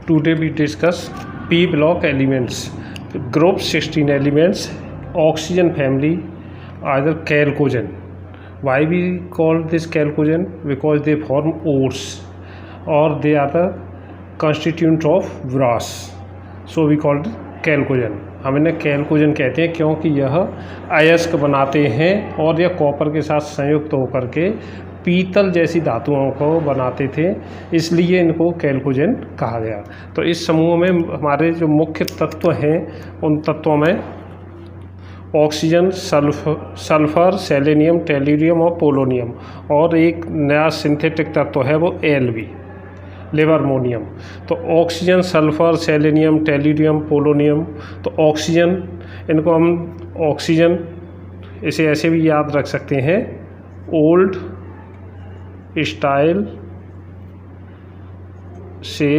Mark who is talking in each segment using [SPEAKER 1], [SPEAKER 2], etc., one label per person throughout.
[SPEAKER 1] Today we discuss P block elements. Group 16 elements, oxygen family, either chalcogen. Why we call this chalcogen? Because they form ores, or they are the constituent of brass. So we call it chalcogen. हम इन्हें chalcogen कहते हैं क्योंकि यह अयस्क बनाते हैं और यह कॉपर के साथ संयुक्त होकर के पीतल जैसी धातुओं को बनाते थे, इसलिए इनको कैल्कोजेन कहा गया। तो इस समूह में हमारे जो मुख्य तत्व हैं उन तत्वों में ऑक्सीजन, सल्फर, सेलेनियम, टेल्यूरियम और पोलोनियम, और एक नया सिंथेटिक तत्व है वो Lb, लिबर्मोनियम। तो oxygen, sulphur, selenium, tellurium, polonium. तो ऑक्सीजन, इनको हम ऑक्सीजन इसे ऐसे भी याद रख सकते हैं, ओल्ड स्टाइल से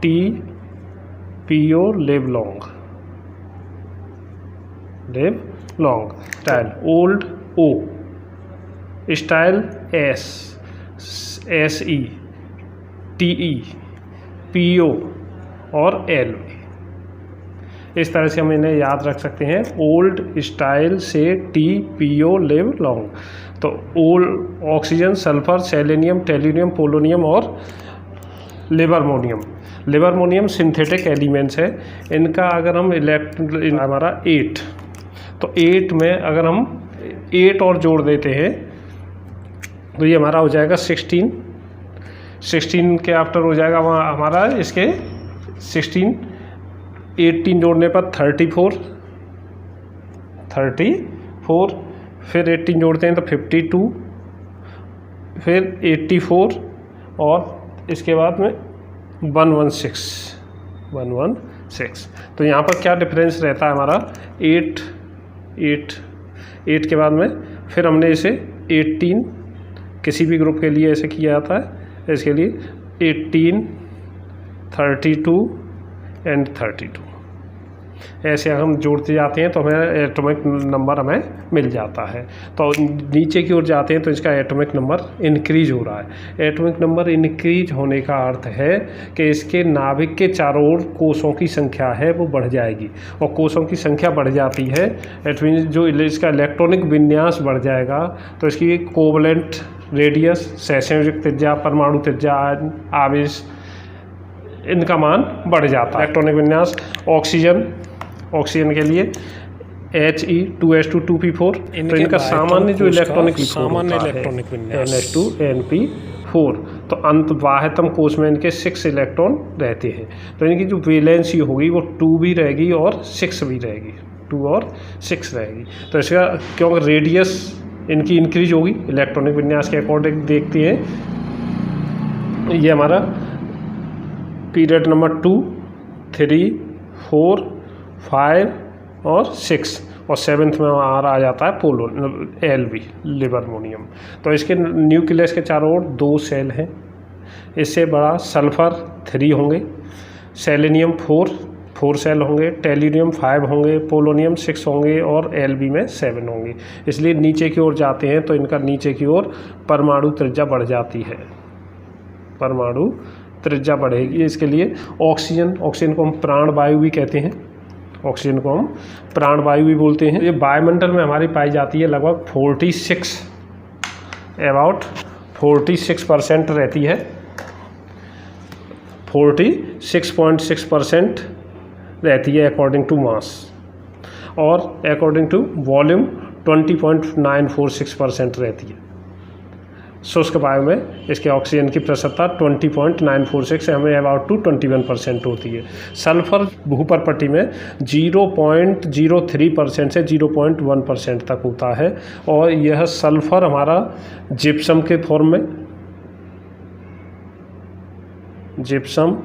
[SPEAKER 1] TPO live long style, old O, style SE, TE, PO और Lb। इस तरह से हम इन्हें याद रख सकते हैं, ओल्ड स्टाइल से TPO लिव लॉन्ग। तो old oxygen, sulphur, selenium, tellurium, polonium और लिबर्मोनियम सिंथेटिक एलिमेंट्स है। इनका अगर हम हमारा 8, तो 8 में अगर हम 8 और जोड़ देते हैं तो ये हमारा हो जाएगा 16 के आफ्टर हो जाएगा वहाँ हमारा इसके 18 जोड़ने पर 34, फिर 18 जोड़ते हैं तो 52, फिर 84 और इसके बाद में 116। तो यहाँ पर क्या डिफरेंस रहता है हमारा, 8 के बाद में फिर हमने इसे 18 किसी भी ग्रुप के लिए ऐसे किया जाता है, इसके लिए 18, 32 एंड 32 ऐसे हम जोड़ते जाते हैं तो हमें एटॉमिक नंबर हमें मिल जाता है। तो नीचे की ओर जाते हैं तो इसका एटॉमिक नंबर इंक्रीज हो रहा है। एटॉमिक नंबर इंक्रीज होने का अर्थ है कि इसके नाभिक के चारों ओर कोषों की संख्या है वो बढ़ जाएगी, और कोषों की संख्या बढ़ जाती है, इट मीन्स जो इसका इलेक्ट्रॉनिक विन्यास बढ़ जाएगा, तो इसकी कोवलेंट रेडियस, सहसंयोजक त्रिज्या, परमाणु त्रिज्या, आवेश, इनका मान बढ़ जाता है। इलेक्ट्रॉनिक विन्यास, ऑक्सीजन के लिए He2S2 2p4, तो इनका सामान्य जो इलेक्ट्रॉनिक विन्यास NH2NP4। तो अंतवाहतम कोष में इनके 6 इलेक्ट्रॉन रहते हैं, तो इनकी जो वैलेंसी होगी वो 2 भी रहेगी और 6 भी रहेगी, 2 और 6 रहेगी। तो इसका क्योंकि रेडियस इनकी इंक्रीज होगी इलेक्ट्रॉनिक विन्यास के अकॉर्डिंग देखते हैं। ये हमारा पीरियड नंबर 2, 3, 4, 5 और 6, और 7th में आ जाता है Lb, लिबर्मोनियम। तो इसके न्यूक्लियस के चारों ओर 2 सेल हैं। इससे बड़ा सल्फर 3 होंगे, सेलेनियम 4 सेल होंगे, टेल्यूरियम 5 होंगे, पोलोनियम 6 होंगे और Lb में 7 होंगे। इसलिए नीचे की ओर जाते हैं तो इनका नीचे की ओर परमाणु त्रिज्या बढ़ जाती है, परमाणु त्रिज्या बढ़ेगी। इसके लिए ऑक्सीजन को हम प्राणवायु भी कहते हैं, ऑक्सीजन को हम प्राणवायु भी बोलते हैं। ये वायुमंडल में हमारी पाई जाती है, लगभग 46% रहती है, 46.6% रहती है अकॉर्डिंग टू मास, और अकॉर्डिंग टू वॉल्यूम 20.946% रहती है। शुष्क वायु में इसके ऑक्सीजन की प्रसन्नता 20.946 से हमें अबाउट टू 21% होती है। सल्फर भूपर पट्टी में 0.03% से 0.1% तक होता है, और यह सल्फर हमारा जिप्सम के फॉर्म में, जिप्सम,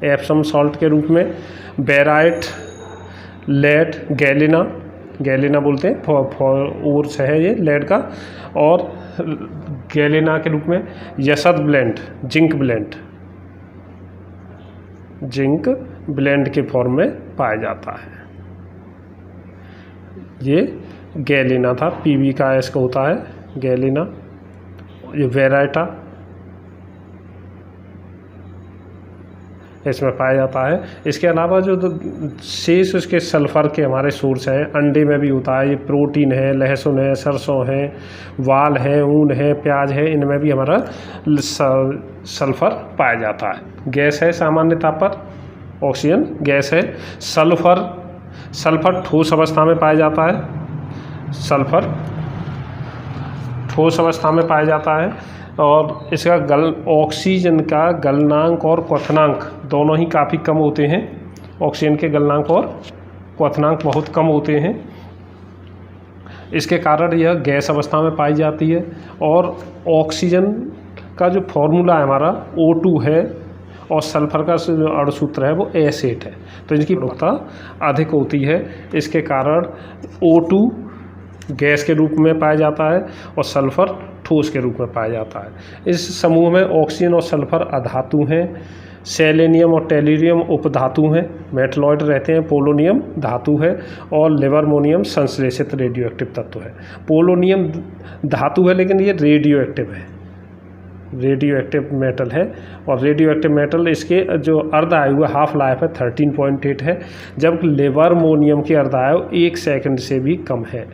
[SPEAKER 1] एप्सम सॉल्ट के रूप में, बेराइट, लेड, गैलिना बोलते हैं, ओर्स है ये लेड का, और गैलिना के रूप में यसद ब्लेंड, जिंक ब्लेंड के फॉर्म में पाया जाता है। ये गैलिना था, पीबी का एस का होता है गैलिना। ये वेराइटा इसमें पाया जाता है। इसके अलावा जो शेष उसके सल्फ़र के हमारे सोर्स हैं, अंडे में भी होता है, ये प्रोटीन है, लहसुन है, सरसों है, वाल है, ऊन है, प्याज है, इनमें भी हमारा सल्फ़र पाया जाता है। गैस है सामान्यतः पर, ऑक्सीजन गैस है। सल्फ़र ठोस अवस्था में पाया जाता है, सल्फ़र ठोस अवस्था में पाया जाता है और इसका ऑक्सीजन का गलनांक और क्वथनांक दोनों ही काफ़ी कम होते हैं। ऑक्सीजन के गलनांक और क्वथनांक बहुत कम होते हैं, इसके कारण यह गैस अवस्था में पाई जाती है। और ऑक्सीजन का जो फॉर्मूला है हमारा O2 है और सल्फ़र का जो अणुसूत्र है वो S8 है, तो इनकी प्रमुखता अधिक होती है। इसके कारण O2 गैस के रूप में पाया जाता है और सल्फ़र ठोस के रूप में पाया जाता है। इस समूह में ऑक्सीजन और सल्फ़र अधातु हैं, सेलेनियम और टेल्यूरियम उपधातु हैं, मेटलॉइड रहते हैं, पोलोनियम धातु है और लिबर्मोनियम संश्लेषित रेडियो एक्टिव तत्व है। पोलोनियम धातु है लेकिन ये रेडियो एक्टिव है, रेडियो एक्टिव मेटल है और रेडियो एक्टिव मेटल इसके जो अर्ध आयु है हाफ लाइफ है 13.8 है, जब लिबर्मोनियम की अर्ध आयु 1 सेकंड से भी कम है,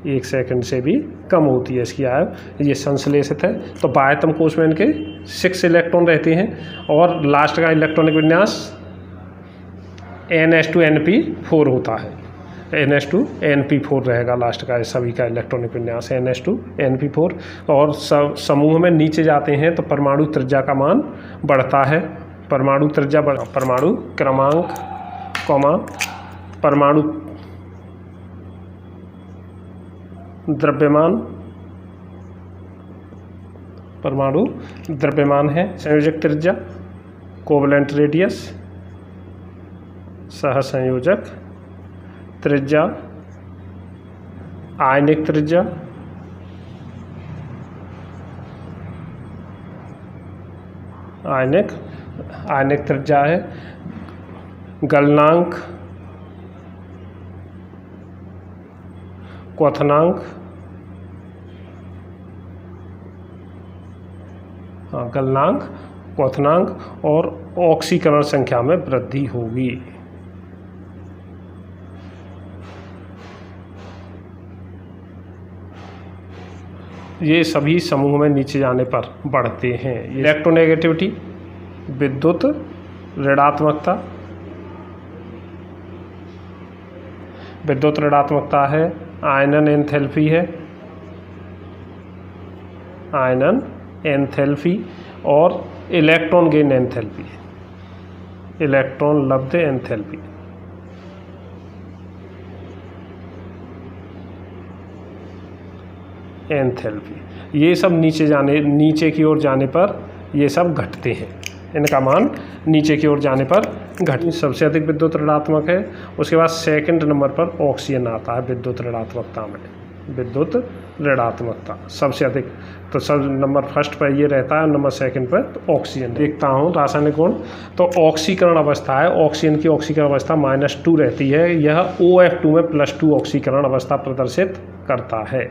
[SPEAKER 1] 1 सेकंड से भी कम होती है इसकी आयु। ये संश्लेषित है। तो बाह्यतम कोश में इनके 6 इलेक्ट्रॉन रहते हैं और लास्ट का इलेक्ट्रॉनिक विन्यास NH2NP4 होता है, NH2NP4 रहेगा लास्ट का सभी का इलेक्ट्रॉनिक विन्यास NH2NP4। और समूह में नीचे जाते हैं तो परमाणु त्रिज्या का मान बढ़ता है, परमाणु त्रिज्या परमाणु क्रमांक परमाणु द्रव्यमान, परमाणु द्रव्यमान है, संयोजक त्रिज्या कोवलेंट रेडियस, सहसंयोजक त्रिज्या, आयनिक त्रिज्या, आयनिक त्रिज्या है, गलनांक, क्वथनांक, गलनांक, क्वथनांक और ऑक्सीकरण संख्या में वृद्धि होगी। ये सभी समूह में नीचे जाने पर बढ़ते हैं। इलेक्ट्रोनेगेटिविटी, विद्युत ऋणात्मकता, विद्युत ऋणात्मकता है, आयनन एंथैल्पी है, आयनन एंथैल्पी और इलेक्ट्रॉन गेन एंथैल्पी, इलेक्ट्रॉन लब्ध एंथैल्पी। एंथैल्पी ये सब नीचे की ओर जाने पर ये सब घटते हैं, इनका मान नीचे की ओर जाने पर घट। सबसे अधिक विद्युत ऋणात्मक है, उसके बाद सेकंड नंबर पर ऑक्सीजन आता है विद्युत ऋणात्मकता में, विद्युत ऋणात्मकता सबसे अधिक। तो सब नंबर फर्स्ट पर ये रहता है, नंबर सेकंड पर तो ऑक्सीजन। देखता हूँ रासायनिक गुण, तो ऑक्सीकरण अवस्था है, ऑक्सीजन की ऑक्सीकरण अवस्था -2 रहती है, यह OF2 में +2 ऑक्सीकरण अवस्था प्रदर्शित करता है,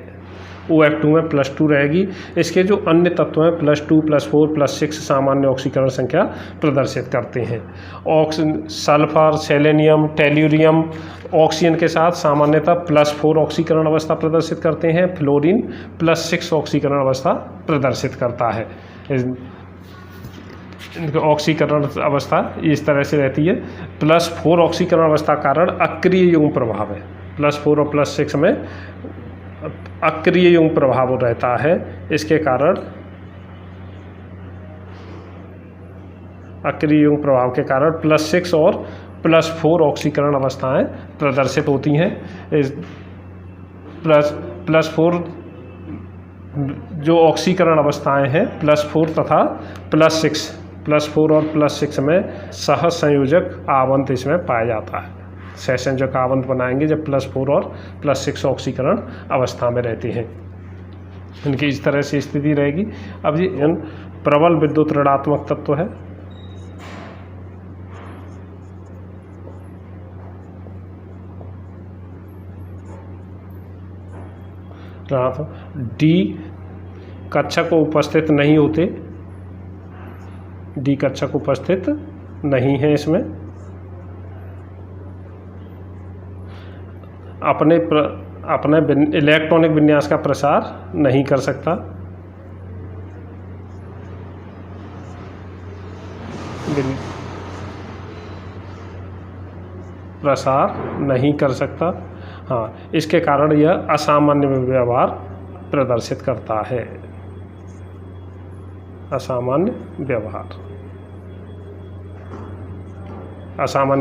[SPEAKER 1] OF2 में +2 रहेगी। इसके जो अन्य तत्व हैं +2, +4, +6 सामान्य ऑक्सीकरण संख्या प्रदर्शित करते हैं। सल्फर, सेलेनियम, टेल्यूरियम ऑक्सीजन के साथ सामान्यतः +4 ऑक्सीकरण अवस्था प्रदर्शित करते हैं, फ्लोरीन +6 ऑक्सीकरण अवस्था प्रदर्शित करता है। ऑक्सीकरण अवस्था इस तरह से रहती है। +4 ऑक्सीकरण अवस्था कारण अक्रिय युग्म प्रभाव है, +4 और +6 में अक्रिय युग्म प्रभाव रहता है, इसके कारण अक्रिय युग्म प्रभाव के कारण +6 और +4 ऑक्सीकरण अवस्थाएं प्रदर्शित होती हैं। +4 जो ऑक्सीकरण अवस्थाएं हैं +4 तथा +6, +4 और +6 में सहसंयोजक आवंत इसमें पाया जाता है। सहसंयोजक आवंत बनाएंगे जब +4 और +6 ऑक्सीकरण अवस्था में रहते हैं, इनकी इस तरह से स्थिति रहेगी। अब ये प्रबल विद्युत ऋणात्मक तत्व है, डी कक्षक उपस्थित नहीं होते, डी कक्षक उपस्थित नहीं है इसमें। अपने इलेक्ट्रॉनिक विन्यास का प्रसार नहीं कर सकता। प्रसार नहीं कर सकता। हाँ, इसके कारण यह असामान्य व्यवहार प्रदर्शित करता है। असामान्य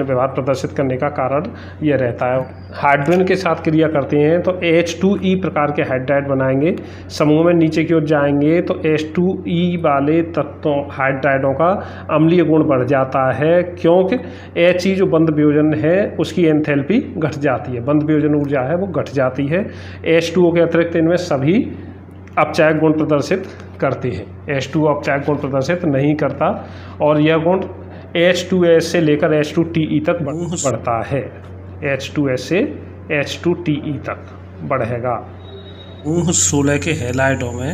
[SPEAKER 1] व्यवहार प्रदर्शित करने का कारण यह रहता है। हाइड्रोजन के साथ क्रिया करते हैं तो H2E प्रकार के हाइड्राइड बनाएंगे। समूह में नीचे की ओर जाएंगे तो H2E वाले तत्वों हाइड्राइडों का अम्लीय गुण बढ़ जाता है, क्योंकि He जो बंध वियोजन है उसकी एंथैल्पी घट जाती है, बंध वियोजन ऊर्जा है वो घट जाती है। H2O के अतिरिक्त इनमें सभी अपचायक गुण प्रदर्शित करते हैं। H2O अपचायक गुण प्रदर्शित नहीं करता और यह गुण H2S से लेकर H2TE तक बढ़ता है। H2S से H2TE तक बढ़ेगा।
[SPEAKER 2] 16 के हैलाइडों में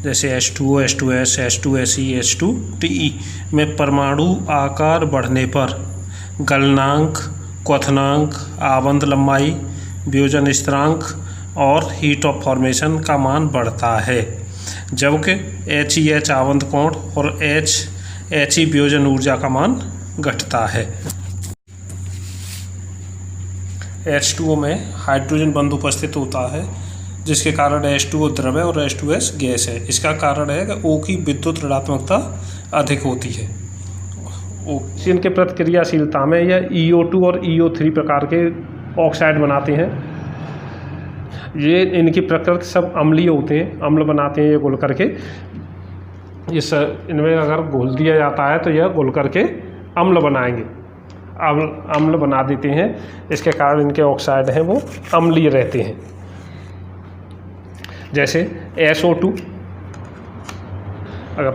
[SPEAKER 2] जैसे H2O, H2S, H2SE, H2TE में परमाणु आकार बढ़ने पर गलनांक, क्वथनांक, आबंध लंबाई, वियोजन स्थिरांक और हीट ऑफ फॉर्मेशन का मान बढ़ता है, जबकि HEH आबंध कोण और HE वियोजन ऊर्जा का मान घटता है। H2O में हाइड्रोजन बंध उपस्थित होता है, जिसके कारण H2O द्रव है और H2S गैस है। इसका कारण है कि O की विद्युत ऋणात्मकता अधिक होती है।
[SPEAKER 1] ऑक्सीजन के प्रतिक्रियाशीलता में यह EO2 और EO3 प्रकार के ऑक्साइड बनाते हैं। ये इनकी प्रकृति सब अम्लीय होते हैं, अम्ल बनाते हैं ये घुल करके। इस इनमें अगर घोल दिया जाता है तो यह घुल करके अम्ल बनाएंगे, अम्ल बना देते हैं। इसके कारण इनके ऑक्साइड हैं वो अम्लीय रहते हैं। जैसे SO2, अगर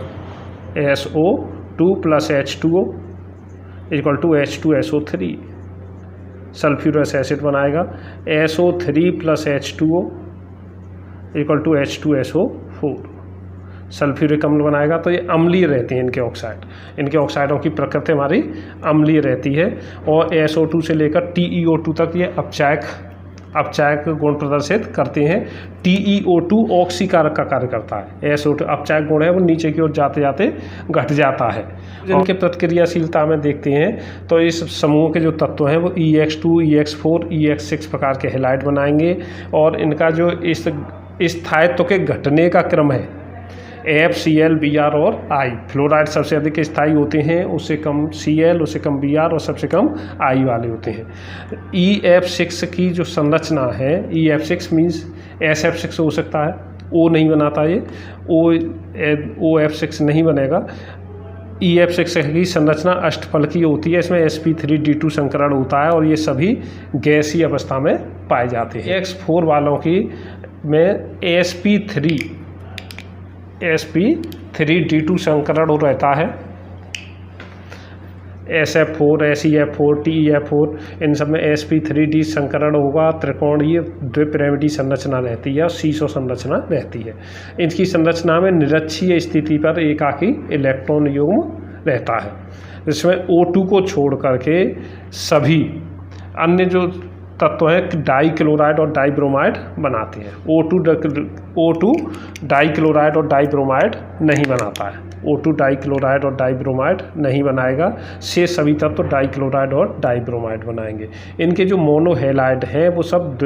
[SPEAKER 1] SO2 plus H2O equal to H2SO3 sulphurous acid बनाएगा। SO3 plus H2O equal to H2SO4 sulphuric अम्ल बनाएगा। तो ये अम्लीय रहते हैं इनके ऑक्साइड। इनके ऑक्साइडों की प्रकृति हमारी अम्लीय रहती है। और SO2 से लेकर TeO2 तक ये अपचायक गुण प्रदर्शित करते हैं। TeO2 ऑक्सीकारक का कार्य करता है। SO2 अपचायक गुण है वो नीचे की ओर जाते जाते घट जाता है। जिनके प्रतिक्रियाशीलता में देखते हैं तो इस समूह के जो तत्व हैं वो EX2, EX4, EX6 प्रकार के हैलाइड बनाएंगे। और इनका जो इस स्थायित्व के घटने का क्रम है FCl, Br और I। फ्लोराइड सबसे अधिक स्थायी होते हैं, उससे कम Cl, उससे कम Br और सबसे कम I वाले होते हैं। EF6 की जो संरचना है, EF6 मीन्स SF6 हो सकता है, O नहीं बनाता ये, OF6 नहीं बनेगा। EF6 की संरचना अष्टफलकीय होती है, इसमें sp3d2 संकरण होता है और ये सभी गैसीय अवस्था में पाए जाते हैं। X4 वालों की में sp3d2 संकरण रहता है। SF4, SEF4, TEF4 इन सब में sp3d संकरण होगा। त्रिकोणीय द्विपिरामिडीय संरचना रहती है और सीसो संरचना रहती है। इनकी संरचना में निरक्षीय स्थिति पर एकाकी इलेक्ट्रॉन युग्म रहता है, जिसमें O2 को छोड़ करके सभी अन्य जो तत्व हैं डाइक्लोराइड और डाइब्रोमाइड बनाते हैं। O2 डाइक्लोराइड और डाइब्रोमाइड नहीं बनाता है। O2 डाइक्लोराइड और डाइब्रोमाइड नहीं बनाएगा, से सभी तत्व डाइक्लोराइड और डाइब्रोमाइड बनाएंगे। इनके जो मोनोहेलाइड हैं वो सब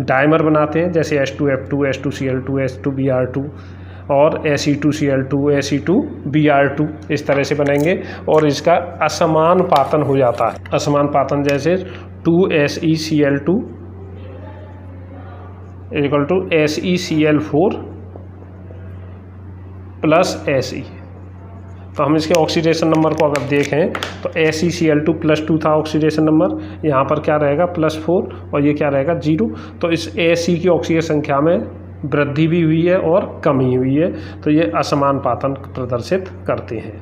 [SPEAKER 1] डाइमर बनाते हैं, जैसे H2F2, H2Cl2, H2Br2 और Fe2Cl2, Fe2Br2 इस तरह से बनेंगे। और इसका असमान पातन हो जाता है। असमान पातन जैसे 2SeCl2 equal to SeCl4 plus Se। तो हम इसके ऑक्सीडेशन नंबर को अगर देखें तो SeCl2 +2 था ऑक्सीडेशन नंबर, यहाँ पर क्या रहेगा +4 और ये क्या रहेगा 0। तो इस Fe की ऑक्सीजन संख्या में वृद्धि भी हुई है और कमी हुई है। तो ये असमान पातन प्रदर्शित करते हैं।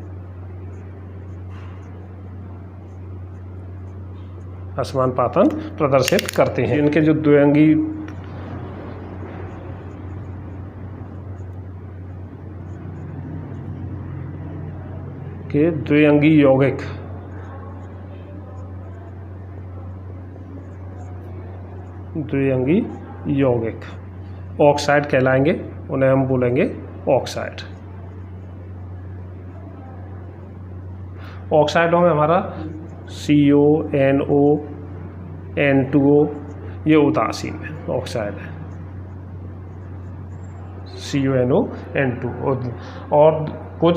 [SPEAKER 1] असमान पातन प्रदर्शित करते हैं। इनके जो द्विअंगी के द्विअंगी यौगिक ऑक्साइड कहलाएंगे, उन्हें हम बोलेंगे ऑक्साइड। ऑक्साइडों में हमारा CO, NO, N2O ये उदासीन है, ऑक्साइड है CO, NO, N2। और कुछ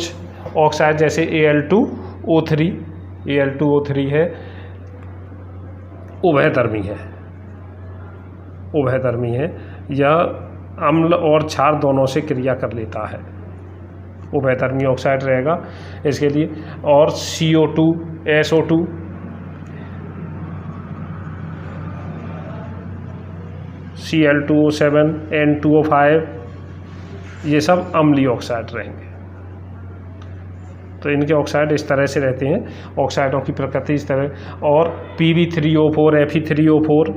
[SPEAKER 1] ऑक्साइड जैसे Al2O3 है, उभयधर्मी है, यह अम्ल और क्षार दोनों से क्रिया कर लेता है, उभयधर्मी ऑक्साइड रहेगा इसके लिए। और CO2, SO2 Cl2O7, N2O5 ये सब अम्लीय ऑक्साइड रहेंगे। तो इनके ऑक्साइड इस तरह से रहते हैं, ऑक्साइडों की प्रकृति इस तरह। और Pb3O4,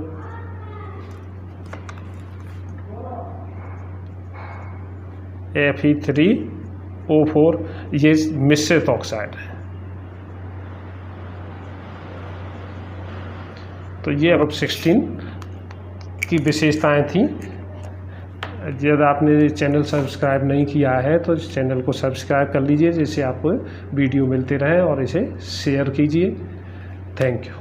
[SPEAKER 1] Fe3O4 ये मिश्रित ऑक्साइड है। तो ये अब 16 की विशेषताएं थी। यदि आपने चैनल सब्सक्राइब नहीं किया है तो इस चैनल को सब्सक्राइब कर लीजिए, जिससे आपको वीडियो मिलते रहे, और इसे शेयर कीजिए। Thank you.